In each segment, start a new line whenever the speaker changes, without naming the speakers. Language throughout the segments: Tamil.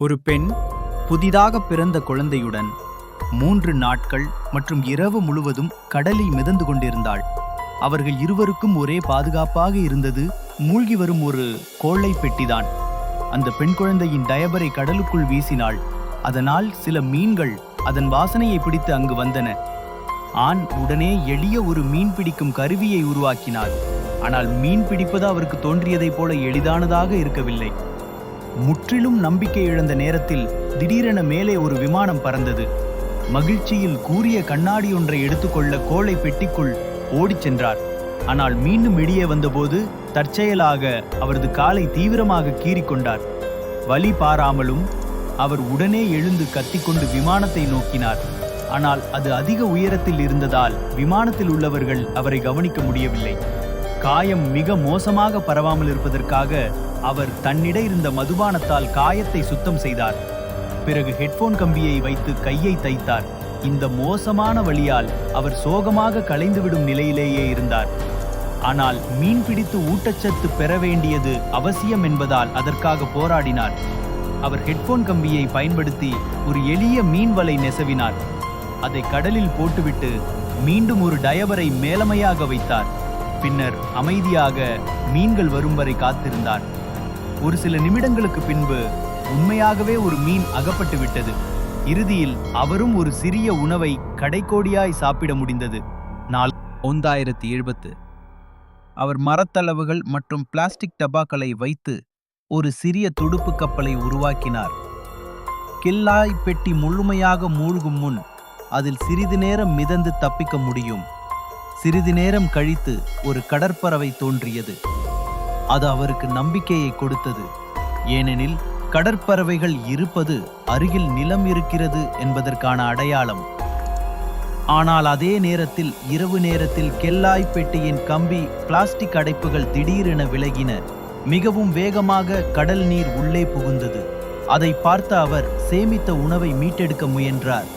ஒரு பெண் புதிதாக பிறந்த குழந்தையுடன் 3 நாட்கள் மற்றும் இரவு முழுவதும் கடலில் மிதந்து கொண்டிருந்தாள். அவர்கள் இருவருக்கும் ஒரே பாதுகாப்பாக இருந்தது மூழ்கி வரும் ஒரு கோழை பெட்டிதான். அந்த பெண் குழந்தையின் டயபரை கடலுக்குள் வீசினாள். அதனால் சில மீன்கள் அதன் வாசனையை பிடித்து அங்கு வந்தன. ஆண் உடனே எளிய ஒரு மீன் பிடிக்கும் கருவியை உருவாக்கினார். ஆனால் மீன் பிடிப்பது அவருக்கு தோன்றியதைப் போல எளிதானதாக இருக்கவில்லை. முற்றிலும் நம்பிக்கை இழந்த நேரத்தில் திடீரென மேலே ஒரு விமானம் பறந்தது. மகிழ்ச்சியில் கூரிய கண்ணாடி ஒன்றை எடுத்துக்கொள்ள கோழை பெட்டிக்குள் ஓடிச் சென்றார். ஆனால் மீண்டும் வெளியே வந்தபோது தற்செயலாக அவரது காலை தீவிரமாக கீறிக்கொண்டார். வலி பாராமலும் அவர் உடனே எழுந்து கத்திக்கொண்டு விமானத்தை நோக்கினார். ஆனால் அது அதிக உயரத்தில் இருந்ததால் விமானத்தில் உள்ளவர்கள் அவரை கவனிக்க முடியவில்லை. காயம் மிக மோசமாக பரவாமல் இருப்பதற்காக அவர் தன்னிட இருந்த மதுபானத்தால் காயத்தை சுத்தம் செய்தார். பிறகு ஹெட்போன் கம்பியை வைத்து கையை தைத்தார். இந்த மோசமான வழியால் அவர் சோகமாக கலைந்துவிடும் நிலையிலேயே இருந்தார். ஆனால் மீன் பிடித்து ஊட்டச்சத்து பெற வேண்டியது அவசியம் என்பதால் அதற்காக போராடினார். அவர் ஹெட்போன் கம்பியை பயன்படுத்தி ஒரு எளிய மீன் வலை நெசவினார். அதை கடலில் போட்டுவிட்டு மீண்டும் ஒரு டயபரை மேலமையாக வைத்தார். பின்னர் அமைதியாக மீன்கள் வரும் வரை காத்திருந்தார். ஒரு சில நிமிடங்களுக்கு பின்பு உண்மையாகவே ஒரு மீன் அகப்பட்டு விட்டது. இறுதியில் அவரும் ஒரு சிறிய உணவை கடைக்கோடியாய் சாப்பிட முடிந்தது. 1970 அவர் மரத்தளவுகள் மற்றும் பிளாஸ்டிக் டப்பாக்களை வைத்து ஒரு சிறிய துடுப்பு கப்பலை உருவாக்கினார். கில்லாய் பெட்டி முழுமையாக மூழ்கும் முன் அதில் சிறிது நேரம் மிதந்து தப்பிக்க முடியும். சிறிது நேரம் கழித்து ஒரு கடற்பறவை தோன்றியது. அது அவருக்கு நம்பிக்கையை கொடுத்தது. ஏனெனில் கடற்பறவைகள் இருப்பது அருகில் நிலம் இருக்கிறது என்பதற்கான அடையாளம். ஆனால் அதே நேரத்தில் இரவு நேரத்தில் கெல்லாய் பெட்டியின் கம்பி பிளாஸ்டிக் அடைப்புகள் திடீரென விலகின. மிகவும் வேகமாக கடல் நீர் உள்ளே புகுந்தது. அதை பார்த்த அவர் சேமித்த உணவை மீட்டெடுக்க முயன்றார்.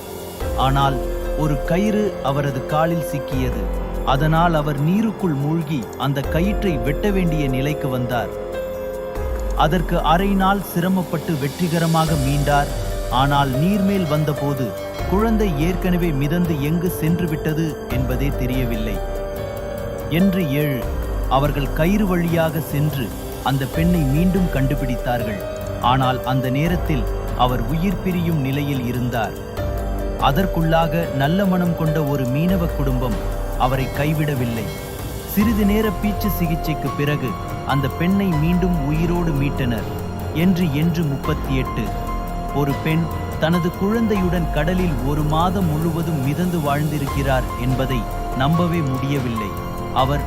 ஆனால் ஒரு கயிறு அவரது காலில் சிக்கியது. அதனால் அவர் நீருக்குள் மூழ்கி அந்த கயிற்றை வெட்ட வேண்டிய நிலைக்கு வந்தார். அதற்கு அரை நாள் சிரமப்பட்டு வெற்றிகரமாக மீண்டார். ஆனால் நீர்மேல் வந்தபோது குழந்தை ஏற்கனவே மிதந்து எங்கு சென்று விட்டது என்பதே தெரியவில்லை. என்று 7 அவர்கள் கயிறு வழியாக சென்று அந்த பெண்ணை மீண்டும் கண்டுபிடித்தார்கள். ஆனால் அந்த நேரத்தில் அவர் உயிர் பிரியும் நிலையில் இருந்தார். அதற்குள்ளாக நல்ல மனம் கொண்ட ஒரு மீனவ குடும்பம் அவரை கைவிடவில்லை. சிறிது நேர பீச்சு சிகிச்சைக்கு பிறகு அந்த பெண்ணை மீண்டும் உயிரோடு மீட்டனர். என்று 38 ஒரு பெண் தனது குழந்தையுடன் கடலில் 1 மாதம் முழுவதும் மிதந்து வாழ்ந்திருக்கிறார் என்பதை நம்பவே முடியவில்லை. அவர்